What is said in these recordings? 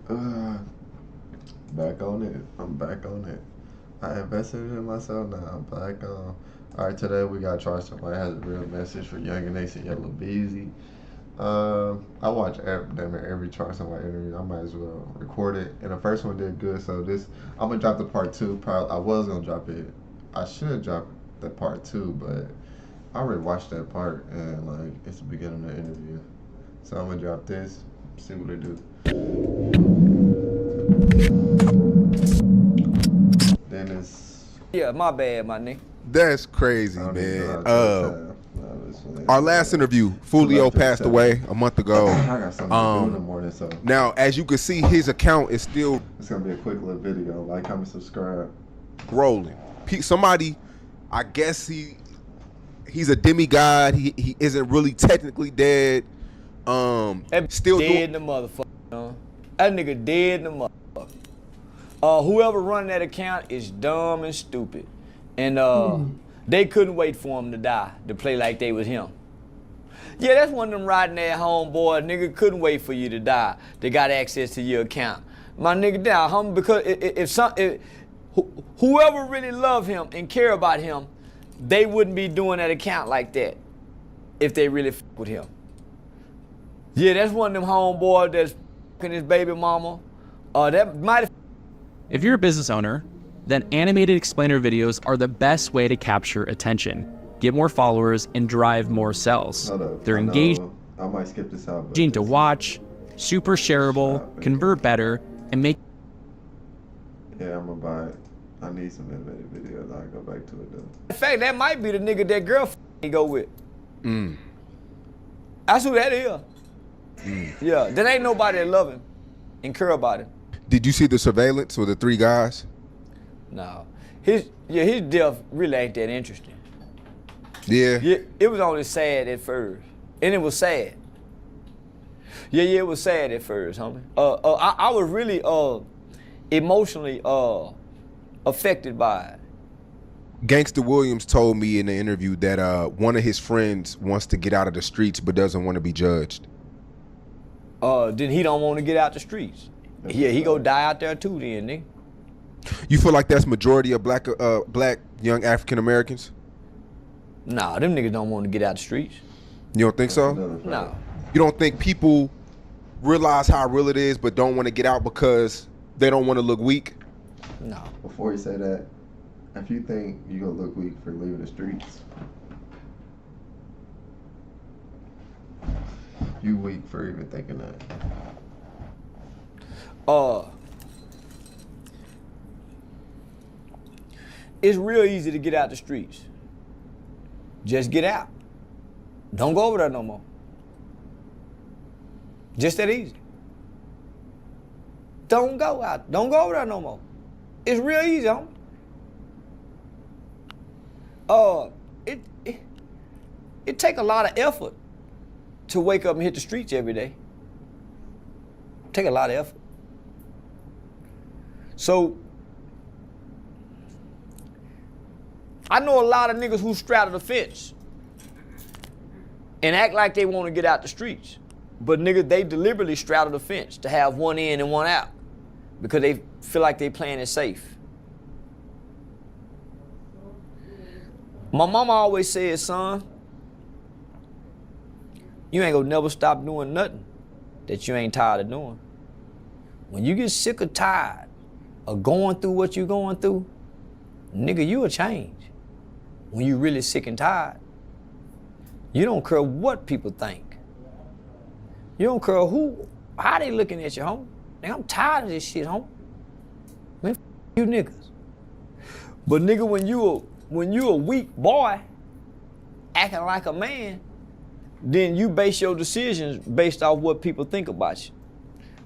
Uh, back on it. I'm back on it. I invested in myself now. I'm back on. All right, today we got Charleston. Has a real message for Yungeen and Yella Beezy. I watch damn near every Charleston White interview. I might as well record it. And the first one did good, so this I'm gonna drop the part two. Probably I was gonna drop it. I should drop the part two, but I already watched that part and like it's the beginning of the interview. So I'm gonna drop this. See what they do. Then it's Yeah, my bad, my nigga. That's crazy, I don't even know man. how to tell. No, it's funny. Our last interview, Fulio passed away a month ago. I got something to do in the morning, so Now, as you can see, his account is still it's gonna be a quick little video. Like, comment, subscribe. rolling. Somebody, I guess he's a demigod. He isn't really technically dead. That Still dead doing. in the motherfucker. That nigga dead in the motherfucker. Whoever running that account is dumb and stupid. And they couldn't wait for him to die to play like they was him. Yeah, that's one of them riding that homeboy. Nigga couldn't wait for you to die. They got access to your account. My nigga down, hum, because if whoever really love him and care about him, they wouldn't be doing that account like that if they really f with him. Yeah, that's one of them homeboys that's f***ing his baby mama. That might have. If you're a business owner, then animated explainer videos are the best way to capture attention, get more followers, and drive more sales. They're engaging I might skip this out. to watch, super shareable, convert better, and make. Yeah, I'm gonna buy it. I need some animated videos. I'll go back to it though. In fact, that might be the nigga that girl f***ing go with. That's who that is. Yeah, there ain't nobody that love him and care about him. Did you see the surveillance with the 3 guys? No, his death really ain't that interesting. Yeah. Yeah, it was only sad at first, and it was sad. Yeah, it was sad at first, homie. I was really emotionally affected by it. Gangster Williams told me in the interview that one of his friends wants to get out of the streets but doesn't want to be judged. Then he don't want to get out the streets. Yeah, he go die out there too then, nigga. You feel like that's majority of black young African Americans? Nah, them niggas don't want to get out the streets. You don't think so? No. You don't think people realize how real it is but don't want to get out because they don't want to look weak? No. Before you say that, if you think you gonna look weak for leaving the streets, you weak for even thinking that. It's real easy to get out the streets. Just get out. Don't go over there no more. Just that easy. Don't go out. Don't go over there no more. It's real easy, homie. It take a lot of effort to wake up and hit the streets every day. Take a lot of effort. So, I know a lot of niggas who straddle the fence and act like they want to get out the streets. But nigga, they deliberately straddle the fence to have one in and one out because they feel like they playing it safe. My mama always said, son, you ain't gonna never stop doing nothing that you ain't tired of doing. When you get sick or tired of going through what you going through, nigga, you will change. When you really sick and tired, you don't care what people think. You don't care how they looking at you, homie. Nigga, I'm tired of this shit, homie. Man, f you niggas. But nigga, when you a weak boy, acting like a man, then you base your decisions based off what people think about you.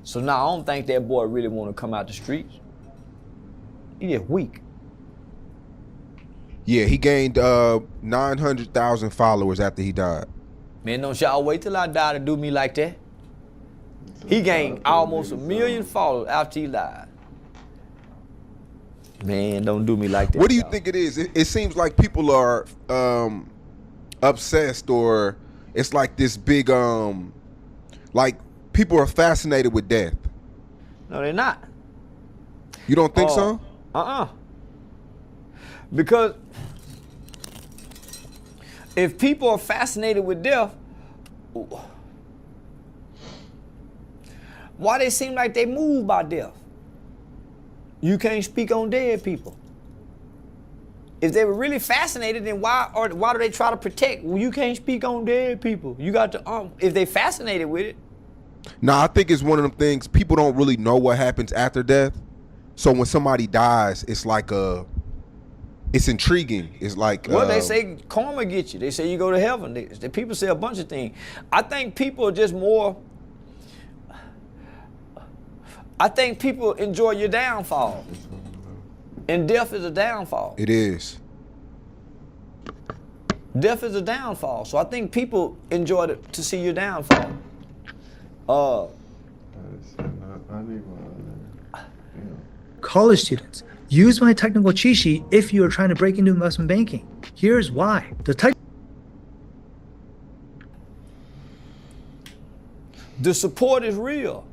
So now I don't think that boy really want to come out the streets. He just weak. Yeah, he gained 900,000 followers after he died. Man, don't y'all wait till I die to do me like that. He gained almost 1 million followers after he died. Man, don't do me like that. What do you think it is? It seems like people are obsessed, or it's like this big like people are fascinated with death. No, they're not. You don't think so? Because if people are fascinated with death, why they seem like they moved by death? You can't speak on dead people. If they were really fascinated, then why do they try to protect? Well, you can't speak on dead people. You got to, if they fascinated with it. Nah, I think it's one of them things, people don't really know what happens after death. So when somebody dies, it's like it's intriguing. It's like well, they say karma gets you. They say you go to heaven. The people say a bunch of things. I think people are just more. I think people enjoy your downfall, and death is a downfall. It is. Death is a downfall. So I think people enjoy to see your downfall. College students, use my technical cheat sheet if you are trying to break into investment banking. Here's why. The support is real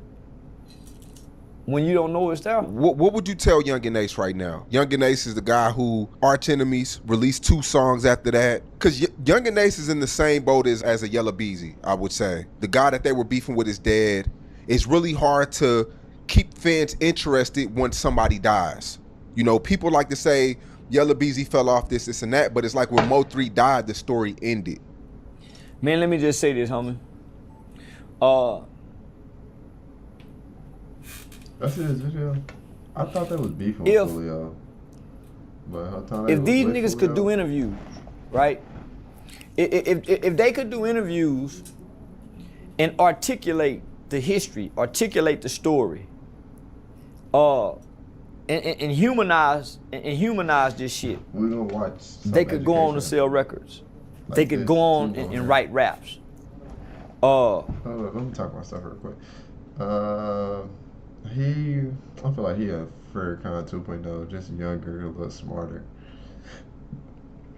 when you don't know it's there. What would you tell Yungeen Ace right now? Yungeen Ace is the guy who Arch Enemies released 2 songs after that. Because Yungeen Ace is in the same boat as a Yella Beezy, I would say. The guy that they were beefing with is dead. It's really hard to keep fans interested when somebody dies. You know, people like to say Yella Beezy fell off this and that, but it's like when Mo 3 died, the story ended. Man, let me just say this, homie. I see this video. I thought that was beefing with Julio. But if these niggas could do interviews, right? If they could do interviews and articulate the history, articulate the story, and humanize this shit. We're gonna watch. They could go on to sell records. Like they could go on and write raps. Let me talk about stuff real quick. I feel like he a Farrakhan 2.0, just younger, a little smarter.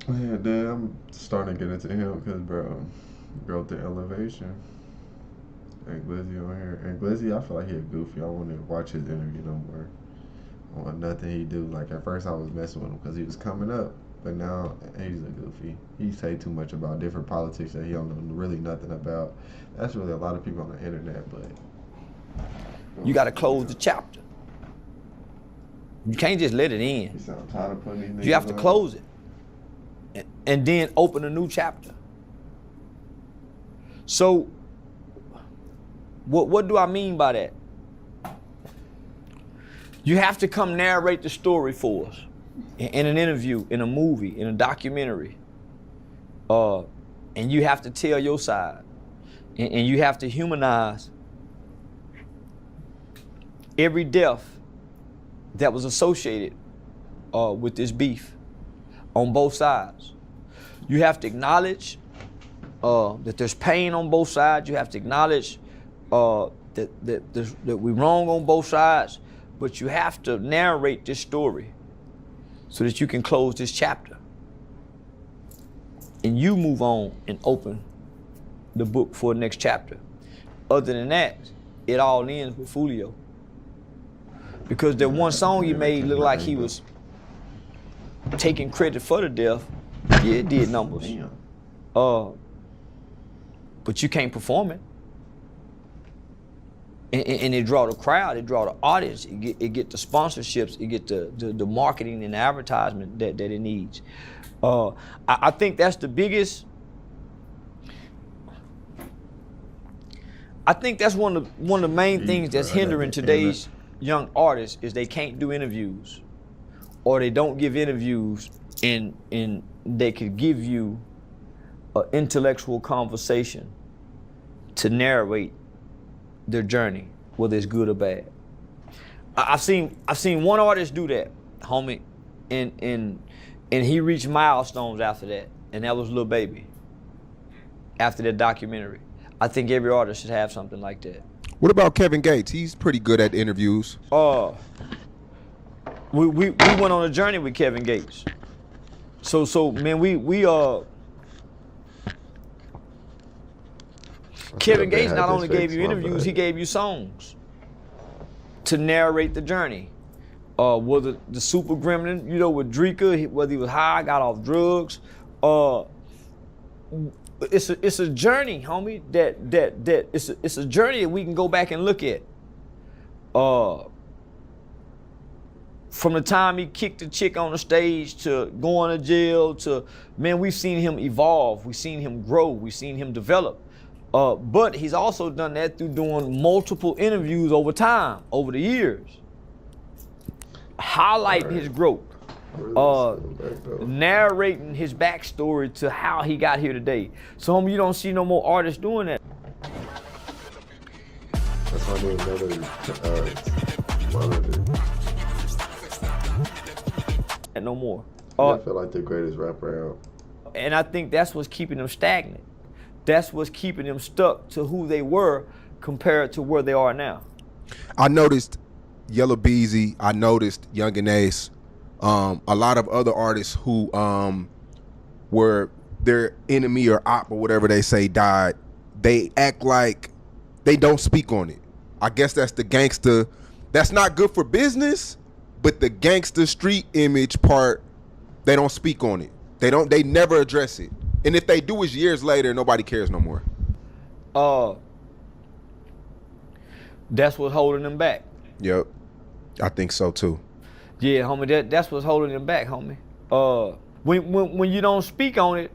Yeah, then I'm starting to get into him because, bro, growth to elevation. And Glizzy on here. And Glizzy, I feel like he a goofy. I want to watch his interview no more. I want nothing he do. Like, at first I was messing with him because he was coming up. But now he's a goofy. He say too much about different politics that he don't know really nothing about. That's really a lot of people on the internet, but... You got to close the chapter. You can't just let it in. You have to close it and then open a new chapter. So, what do I mean by that? You have to come narrate the story for us in an interview, in a movie, in a documentary. And you have to tell your side. And you have to humanize every death that was associated with this beef on both sides. You have to acknowledge that there's pain on both sides. You have to acknowledge that we're wrong on both sides, but you have to narrate this story so that you can close this chapter. And you move on and open the book for the next chapter. Other than that, it all ends with Fulio. Because that one song you made looked like he was taking credit for the death. Yeah, it did numbers. But you can't perform it. And it draw the crowd, it draw the audience, it get the sponsorships, it get the marketing and the advertisement that it needs. I think that's the biggest. I think that's one of the main things that's hindering today's young artists is they can't do interviews, or they don't give interviews and they could give you an intellectual conversation to narrate their journey, whether it's good or bad. I've seen one artist do that, homie, and he reached milestones after that, and that was Lil Baby. After that documentary, I think every artist should have something like that. What about Kevin Gates? He's pretty good at interviews. We went on a journey with Kevin Gates. So man, Kevin Gates not only gave you interviews, he gave you songs. to narrate the journey. Whether the super gremlin, you know, with Drika, whether he was high, got off drugs. It's a journey, homie. It's a journey that we can go back and look at. From the time he kicked the chick on the stage to going to jail to, man, we've seen him evolve. We've seen him grow. We've seen him develop. But he's also done that through doing multiple interviews over time, over the years, highlighting his growth, narrating his backstory to how he got here today. So, homie, you don't see no more artists doing that. That's why I need another No more. I feel like the greatest rapper out. And I think that's what's keeping them stagnant. That's what's keeping them stuck to who they were compared to where they are now. I noticed Yella Beezy, I noticed Yungeen Ace, a lot of other artists who were their enemy or op or whatever they say died. They act like they don't speak on it. I guess that's the gangster. That's not good for business, but the gangster street image part, they don't speak on it. They never address it. And if they do, it's years later, nobody cares no more. That's what's holding them back. Yep, I think so too. Yeah, homie, that's what's holding them back, homie. When you don't speak on it,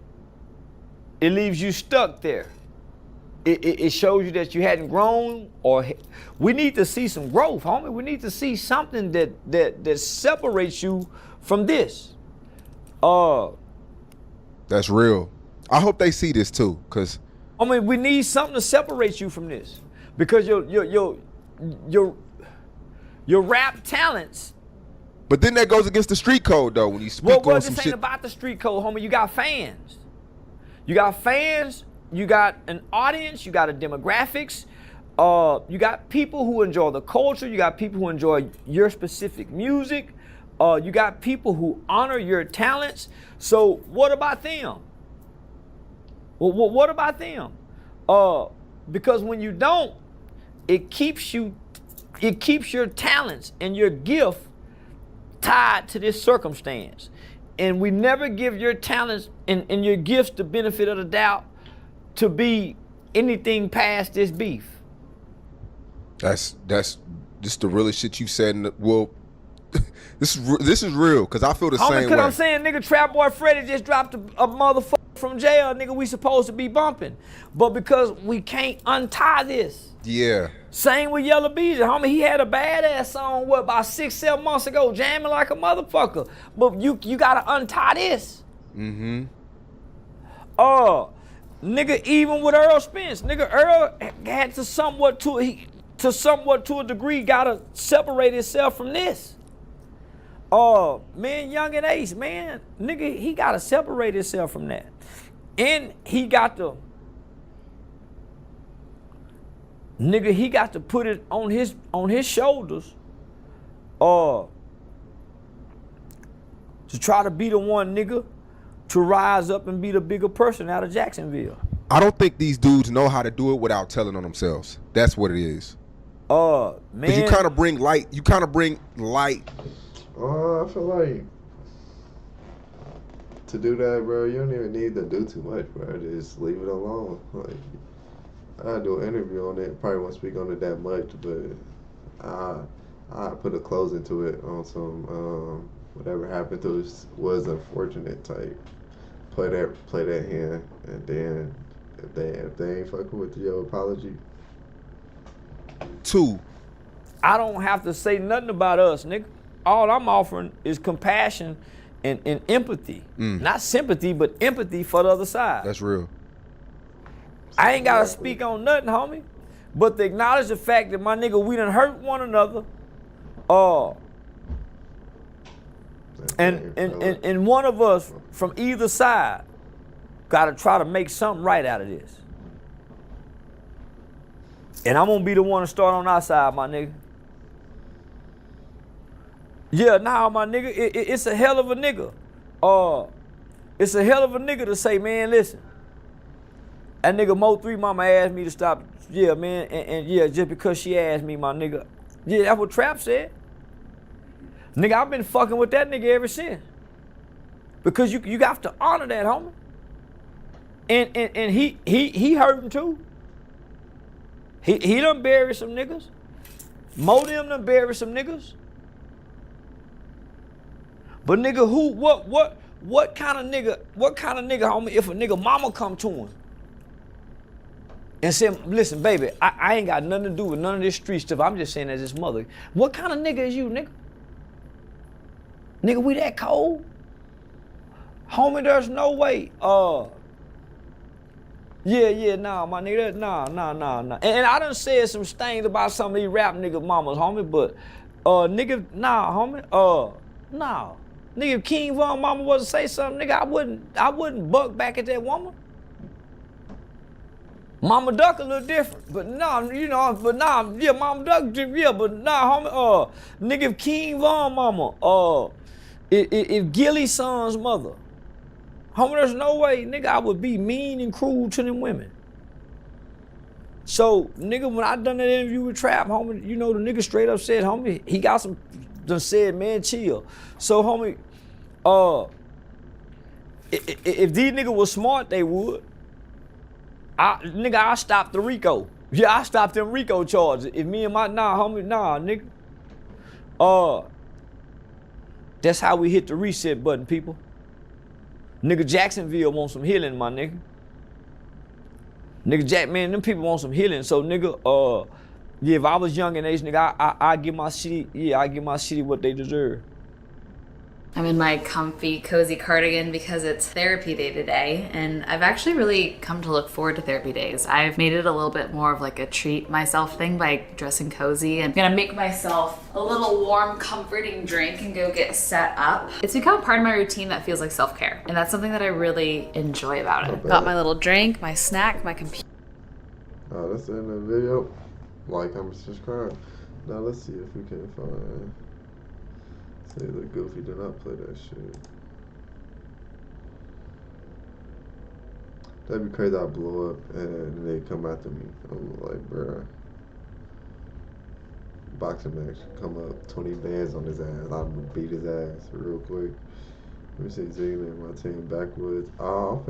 it leaves you stuck there. It shows you that you hadn't grown, or we need to see some growth, homie. We need to see something that separates you from this. That's real. I hope they see this too, cause I mean, we need something to separate you from this, because your rap talents. But then that goes against the street code though, when you speak on some this shit. ain't about the street code, homie. You got fans. You got fans. You got an audience. You got a demographics. You got people who enjoy the culture. You got people who enjoy your specific music. You got people who honor your talents. So what about them? Well, what about them? Because when you don't, it keeps your talents and your gift tied to this circumstance. And we never give your talents and your gifts the benefit of the doubt to be anything past this beef. That's just the realest shit you said. Well, this is real, because I feel the same way. Because I'm saying, nigga, Trap Boy Freddy just dropped a motherfucker from jail, nigga, we supposed to be bumping. But because we can't untie this. Yeah. Same with Yella Beezy, homie. He had a badass song, about 6-7 months ago, jamming like a motherfucker. But you gotta untie this. Mm-hmm. Nigga, even with Earl Spence, nigga, Earl had to somewhat to a degree gotta separate himself from this. Man, Yungeen Ace, man, nigga, he gotta separate himself from that. And he got to put it on his shoulders to try to be the one nigga to rise up and be the bigger person out of Jacksonville. I don't think these dudes know how to do it without telling on themselves. That's what it is. Man, you kind of bring light. I feel like to do that, bro, you don't even need to do too much, bro. Just leave it alone. Like, I do an interview on it. Probably won't speak on it that much, but I put a close into it on some whatever happened to us was unfortunate type. Play that hand, and then if they ain't fucking with your apology. 2. I don't have to say nothing about us, nigga. All I'm offering is compassion and empathy. Not sympathy, but empathy for the other side. That's real. I ain't gotta speak on nothing, homie. But to acknowledge the fact that, my nigga, we done hurt one another. And one of us from either side gotta try to make something right out of this. And I'm gonna be the one to start on our side, my nigga. Yeah, nah, my nigga, it's a hell of a nigga. It's a hell of a nigga to say, man, listen. That nigga Mo3 mama asked me to stop. Yeah, man, and yeah, just because she asked me, my nigga, Yeah, that's what Trap said. Nigga, I've been fucking with that nigga ever since. Because you got to honor that, homie. And he hurting too. He done buried some niggas. Mo them done buried some niggas. But nigga, what kind of nigga, homie, if a nigga mama come to him and say, listen, baby, I ain't got nothing to do with none of this street stuff. I'm just saying as his mother. What kind of nigga is you, nigga? Nigga, we that cold? Homie, there's no way. Nah, my nigga, nah. And I done said some things about some of these rap nigga mamas, homie, but, nigga, nah, homie, nah. Nigga, if King Von mama was to say something, nigga, I wouldn't buck back at that woman. Mama Duck a little different, but nah, yeah, Mama Duck, yeah, but nah, homie, nigga, if King Von mama, if Gilly's son's mother, homie, there's no way, nigga, I would be mean and cruel to them women. So, nigga, when I done that interview with Trap, homie, you know, the nigga straight up said, homie, he got some, done said, man, chill. So, homie, if these niggas was smart, they would. I stopped the RICO. Yeah, I stopped them RICO charges. If me and my, nigga. That's how we hit the reset button, people. Nigga, Jacksonville want some healing, my nigga. Nigga, man, them people want some healing. So, nigga, yeah, if I was Yungeen age, nigga, I give my city what they deserve. I'm in my comfy, cozy cardigan because it's therapy day today, and I've actually really come to look forward to therapy days. I've made it a little bit more of like a treat myself thing by dressing cozy, and I'm gonna make myself a little warm, comforting drink and go get set up. It's become part of my routine that feels like self-care, and that's something that I really enjoy about it. Got my little drink, my snack, my computer. That's the end of the video. Like, comment, subscribe. Now let's see if we can find. Say the Goofy did not play that shit. That'd be crazy. I blow up and they come after me. I'm like, bruh. Boxing match, come up, 20 bands on his ass. I'm gonna beat his ass real quick. Let me see Ziggy and my team backwoods. I'm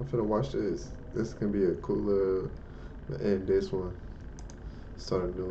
finna watch this. This can be a cooler end this one. Start a new